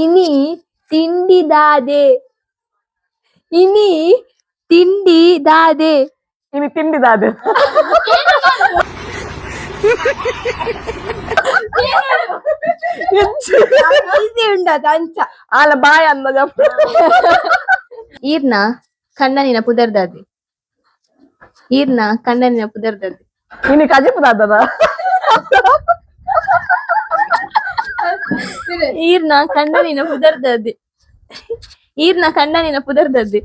ಇನಿ ತಿಂಡಿದಾದೆ. ಇನಿ ತಿಂಡಿದಾದೆ. ಇನಿ ತಿಂಡಿದಾದೆ. ಈಸಿ ಉಂಡದ ಅಂಚ ಆಲ ಬಾಯ ಅಂದ. ಈರ್ನ ಕಣ್ಣನಿನ ಪುದರ್ದಾದೆ. ಈರ್ನ ಕಣ್ಣನಿನ ಪುದರ್ದಾದೆ. ಇನಿ ಕಜಿಪುದಾದ. ಈರ್ನ ಕಣ್ಣನಿನ ಪುದರ್ದಾದೆ. ಈರ್ನ ಕಣ್ಣನಿನ ಪುದರ್ದಾದೆ.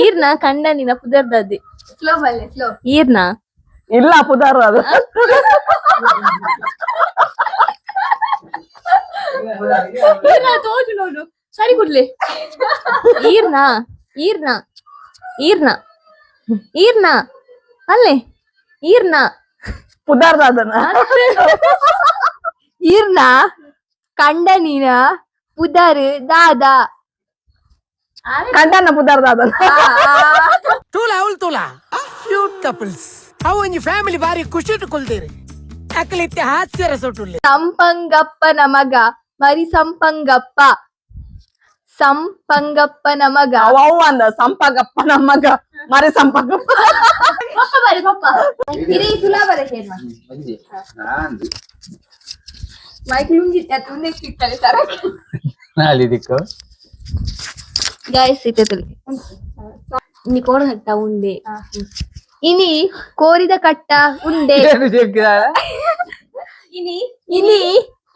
ಈರ್ನ ಕಣ್ಣನಿನ ಪುದರ್ದಾದೆ. ಸ್ಲೋ ಬಲ್ಲೆ ಸ್ಲೋ. ಈರ್ನ ಇಲ್ಲ ಪುದರ್ ಅದು. ಈರ್ನ ತೋಜು ನೋಡು ಸರಿ ಕೊಡ್ಲಿ. ಈರ್ನ ಈರ್ನ ಈರ್ನ ಈರ್ನ ಅಲ್ಲೇ ಈರ್ನ ಪುದರ್ದಾದನ. ಈರ್ನ ಕಂಡನಿನ ಪುದರ್ ದಾದ. ಕಂಡನ ಪುದರ್ದಾದನ. ತೂಲಾ ಅವಳು ತೂಲಾ ಕ್ಯೂಟ್ ಕಪಲ್ಸ್ ಅವು ಒಂಜಿ ಫ್ಯಾಮಿಲಿ ಬಾರಿ ಖುಷಿ ಇಟ್ಟುಕೊಳ್ತೀರಿ ಅಕ್ಕಲಿತ್ತೆ ಹಾಸ್ಯ ರಸೊಟ್ಟುಲ್ಲಿ. ಸಂಪಂಗಪ್ಪನ ಮಗ ಮರಿ ಸಂಪಂಗಪ್ಪ. ಸಂಪಂಗಪ್ಪನ ಮಗ ಅವು ಅಂದ ಸಂಪಗಪ್ಪನ ಮಗ ಮರಿ ಸಂಪಗಪ್ಪ. ಇನಿ ಕೋಣ ಕಟ್ಟ ಉಂಡೆ. ಇನಿ ಕೋರಿದ ಕಟ್ಟ ಉಂಡೆ. ಇನಿ ಇನಿ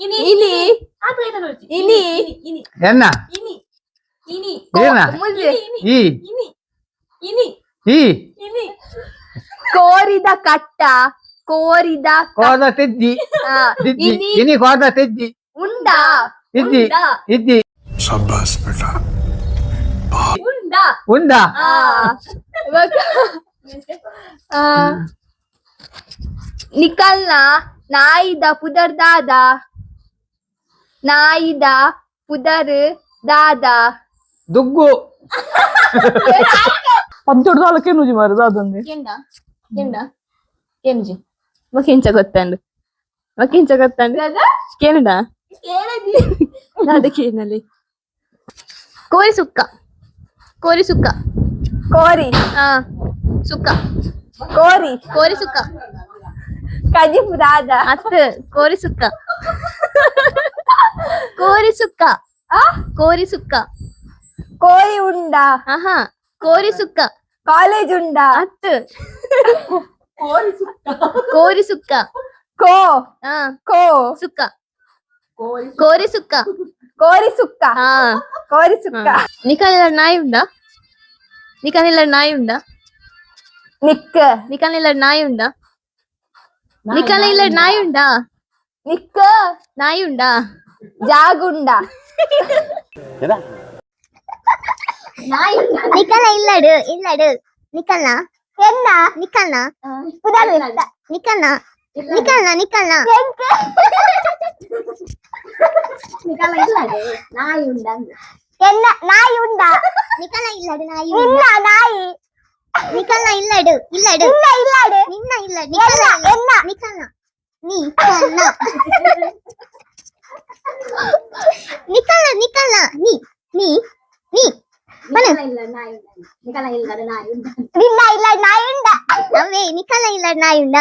ಇನಿ ಇನಿ ಇನಿ ಎನ್ನ ಇನಿ ಇನಿ ಏನ ಈ ಇನಿ ಇನಿ ಈ ಇನಿ ಕೋರಿದ ಕಟ್ಟ ಕೋರಿದ ಕೋದ ತೆಜ್ಜಿ ತಿಜ್ಜಿ ಇನಿ ಕೋದ ತೆಜ್ಜಿ ಉಂಡ ಇಜ್ಜಿ ಇಜ್ಜಿ ಶಬ್ಬಾಸ್ ಬೇಟ. ಉಂಡ ಉಂಡ ನಿಕಲ್ನ ನಾಯಿದ ಪುದರ್ ದಾದ. ನಾಯಿದ ಪುದರ್ ದಾದ. ದುಗ್ಗು ಪಂಚುಡ್ದಾಲಕ್ಕೆ ನುಜಿ ಮಾರದು ಅದಂದೆ. ಕೆಂಡ ಕೆಂಡ ಕೆಂಜಿ ಮಕೆಂಚ ಗೊತ್ತಂಡು ಮಕೆಂಚ ಗೊತ್ತಂಡು ಕೆಂಡ ಅದಕ್ಕೇನಲ್ಲಿ ಕೋರಿ ಸುಕ್ಕ ಕೋರಿ ಸುಕ್ಕ ಕೋರಿ ಹಾ ಸುಕ್ಕ ಕೋರಿ ಕೋರಿ ಸುಕ್ಕ ಕಜಿಪುದಾದ. ಅತ್ತ ಕೋರಿ ಸುಕ್ಕ ಕೋರಿ ಸುಕ್ಕ ಕೋರಿ ಸುಕ್ಕ ಕೋರಿ ಉಂಡ. ಆಹಾ ಕೋರಿ ಸುಕ್ಕ ಕಾಲೇಜ್ ಉಂಡ. ಅತ್ತ ಕೋರಿ ಸುಕ್ಕ ಕೋ ಹಾ ಕೋ ಸುಕ್ಕ ಕೋರಿ ಸುಕ್ಕ ಕೋರಿ ಸುಕ್ಕ ಹಾ ಕೋರಿ ಸುಕ್ಕ. ನಿಕನಿಲ್ಲ ನಾಯಿ ಉಂಡಾ. ನಿಕನಿಲ್ಲ ನಾಯಿ ಉಂಡಾ. ನಿಕ್ಕ ನಿಕನಿಲ್ಲ ನಾಯಿ ಉಂಡಾ. ನಿಕನಿಲ್ಲ ನಾಯಿ ಉಂಡಾ. ನಿಕ್ಕ ನಾಯಿ ಉಂಡಾ. ಜಾಗುಂಡ. ನಿಕಲ್ನ ಇಲ್ಲಡು ಇಲ್ಲಡು ನಿಕಲ್ನ ಎನ್ನ ನಿಕಲ್ನ ಪುದರ್ ನಿಕಲ್ನ ನಿಕಲ್ನ ನಿಕಲ್ನ ನಿಕಲ್ನ ಇಲ್ಲಡು ನಾಯಿ ಉಂಡ ಎನ್ನ ನಾಯಿ ಉಂಡ. ನಿಕಲ್ನ ಇಲ್ಲಡು ನಾಯಿ ನಿನ್ನ ನಾಯಿ. ನಿಕಲ್ನ ಇಲ್ಲಡು ಇಲ್ಲಡು ನಿನ್ನ ಇಲ್ಲಡು ನಿನ್ನ ಇಲ್ಲಡು ನಿಕಲ್ನ ಎನ್ನ ನಿಕಲ್ನ ನೀ ಕಲ್ನ ನಿಕಲ್ನ ನಿಕಲ್ನ ನೀ ನೀ ನೀ ನಿನ್ನ ಇಲ್ಲ ನಾಯಿ ಉಂಡ. ಅವೇ ನಿಕಲ್ನ ಇಲ್ಲ ನಾಯಿ ಉಂಡ.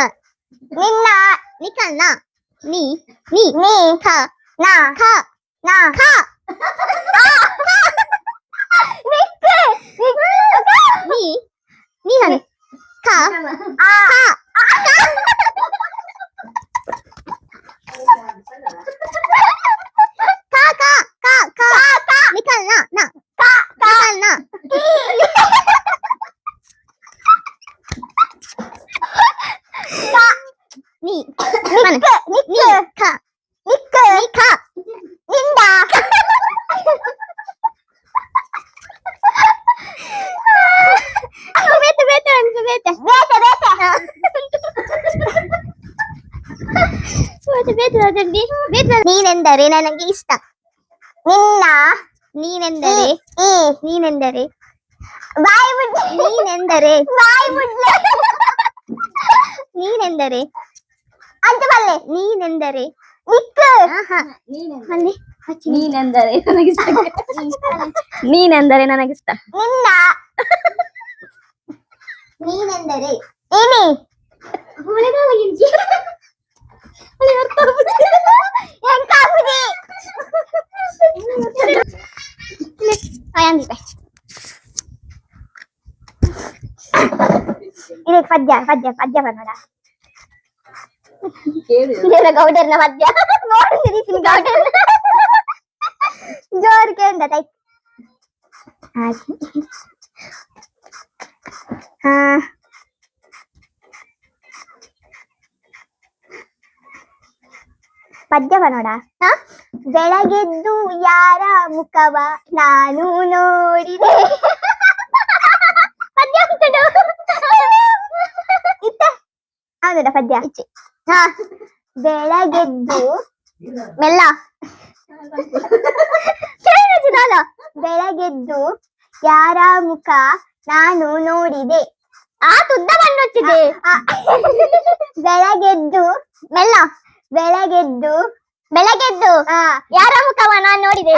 ನಿನ್ನ ನಿಕಲ್ನ ನೀ ನೀ ನೀ ಖ ನಾ ಖ ನಾ ಖ ನೀ ನೀ ಹನಿ ಖ ಆ ನಿಕಲ್ನ ನಾ ನಿಕಲ್ನ ನೀ ನಿಕ್ಕ ನಿಕ್ಕ ನಿಕ್ಕ ನಿಕ್ಕ ನಿಂದ ಬೇತೆ ಬೇತೆ ಅನ್ಸು ಬೇತೆ ಬೇತೆ ಬೇತೆ ಬೇತೆ ಅದರಲ್ಲಿ ಬೇತೆ. ನೀನೆಂದರೆ ನನಗೆ ಇಷ್ಟ. ನಿನ್ನ ನೀನೆಂದರೆ ನೀನೆಂದರೆ ಬಾಯಿ ಬಿಡ್ಲೆ. ನೀನೆಂದರೆ ಬಾಯಿ ಬಿಡ್ಲೆ. ನೀನೆಂದರೆ ಅಂತ ಬಲ್ಲೆ. ನೀನೆಂದರೆ ಅಲ್ಲಿ ನೀನೆಂದರೆ ನನಗಿಷ್ಟ. ನೀನೆಂದರೆ ನನಗಿಷ್ಟ. ನೀನೆಂದರೆ ಇನಿ ಇದಕ್ಕೆ ಪದ್ಯ ಬನ್ನೋಡ ಗೌಡರ್ನ ಪದ್ಯ ನೋಡ್ತಿದ್ದೀನಿ ಗೌಡರ್ ಜೋರ್ ಕೇಂದ್ರ ಪದ್ಯವ ನೋಡ. ಬೆಳಗೆದ್ದು ಯಾರ ಮುಖವ ನಾನು ನೋಡಿದೆ. ಪದ್ಯ ಇತ್ತ ಹೌದಾ ಪದ್ಯ. ಬೆಳಗೆದ್ದು ಮೆಲ್ಲ ಬೆಳಗೆದ್ದು ಯಾರ ಮುಖ ನಾನು ನೋಡಿದೆ. ಆ ತುದ್ದ ಬಣ್ಣೊಚ್ಚಿದೆ. ಬೆಳಗೆದ್ದು ಮೆಲ್ಲ ಬೆಳಗೆದ್ದು ಯಾರ ಮುಖವ ನಾನು ನೋಡಿದೆ.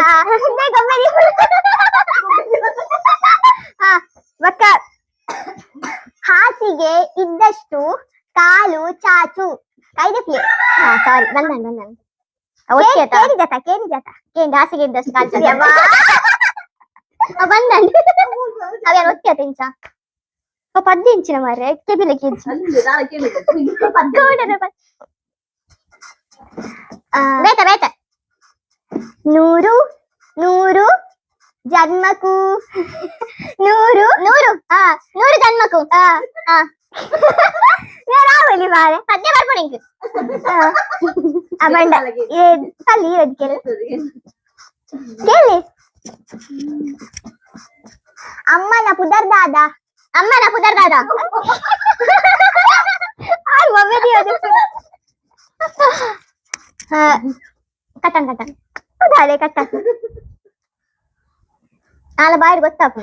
ಹಾಸಿಗೆ ಇದ್ದಷ್ಟು ಕಾಲು ಚಾಚು. ಕೈದಪ್ಲಿ ಸಾರಿ ಬಂದನ್ ಕೇಳಿ ಜಾತ ಹಾಸಿಗೆ ಇದ್ದಷ್ಟು ಕಾಲು ಚಾಚು ಬಂದನ್ ಅವೇನು ಒತ್ತಿ ಇಂಚ ಪದ್ಯ ಇಂಚಿನ ಮಾರೆ ಕೆಬಿಲಕ್ಕೆ ಬೇತ ನೂರು ನೂರು ಜನ್ಮಕ್ಕೂ ನೂರು ಜನ್ಮಕ್ಕೂ ರಾವಲಿ ಮಾರೆ ಪದ್ಯ ಬರ್ಕೊಡಿ ಬಂಡ ಅಲ್ಲಿ ಇರೋದು ಕೇಳಿ ಅಮ್ಮನ ಪುದರ್ದಾದ ಕಟನ್ ಹೌದಾಳೆ ಕಟನ್ ನಾಳೆ ಬಾಯಿಗೆ ಗೊತ್ತಾಕು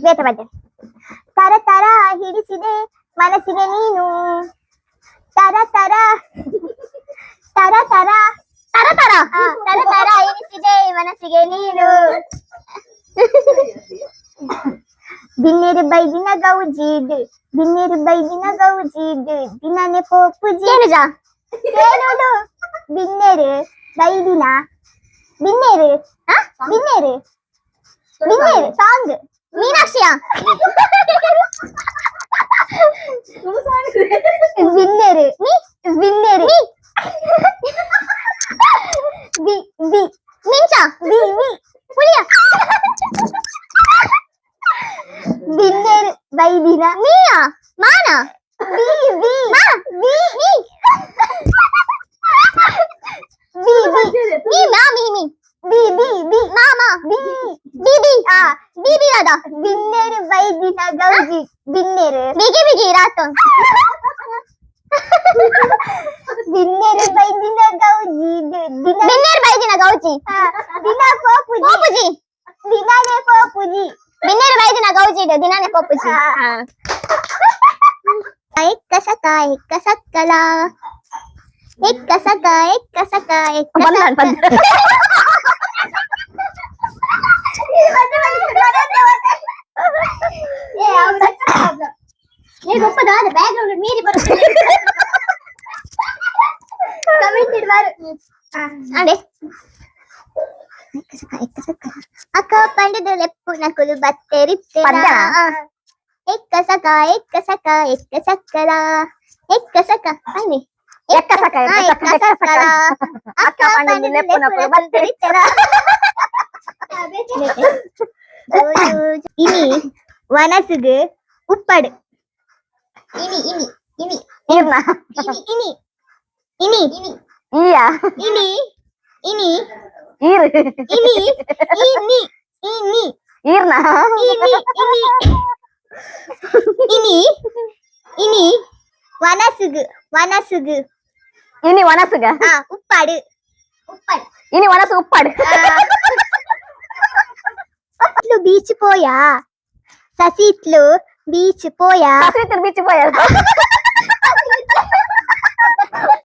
ಬೇತ ಬದ್ದೆ. ತರ ತರ ಹಿಡಿಸಿದೆ ಮನಸ್ಸಿಗೆ ನೀನು. ತರ ತರ ಹಿಡಿಸಿದೆ ಮನಸ್ಸಿಗೆ ನೀನು. ಬಿನ್ನೇರು ಬೈದಿನ ಗೌಜಿಡ್ ದಿನನೆ ಪೋಪುಜಿ ಕೇಳುದು. ಬಿನ್ನೇರು ಸಾಂಗ್ ಮೀನಾಕ್ಷಿಯ ಬಿನ್ನೇರು ಮಿಂಚ ಪುಳಿಯ ಬಿನ್ನೇರು ಬೈದಿನ ಮೀಯ ಮಾನ ಬಿನ್ನೇರು ಬೈದಿನ ಗೌಜಿ ಬಿನ್ನೇರು ಬಿಗಿ ರಾತು ಬಿನ್ನೇರು ಬೈದಿನ ಗೌಜಿ ದಿನ ಪೋಪುಜಿ ದಿನಾನೆ ಪೋಪುಜಿ ಬಿನ್ನೇರು ಬೈದಿನ ಗೌಜಿ ದಿನಾನೆ ಪೋಪುಜಿ. ಎಕ್ಕ ಸಕ ಗೊಪ್ಪದಾದ ಬ್ಯಾಗ್ರೌಂಡ್ ಮೀರಿ ಬರುತ್ತೆ. ಅಕ್ಕ ಪಂಡದ ಲೆಪ್ಪು ನಕುಲು ಬತ್ತೆರಿತ್ತೆ. ಎಕ್ಕ ಸಕ ಸಕ್ಕಲ ಬನ್ನಿ ಅಕ್ಕ ಪಂಡದ ಲೆಪ್ಪು ನಕುಲು ಬತ್ತೆರಿತ್ತರ. ಇನಿ ವನಸುಗು ಉಪ್ಪಡು. ಇನಿ ವನಸುಗು ಉಪ್ಪಾಡು. ಬೀಚ್ ಪೋಯಾ ససీట్లు బీచ్ పోయా బీచ్ పోయారు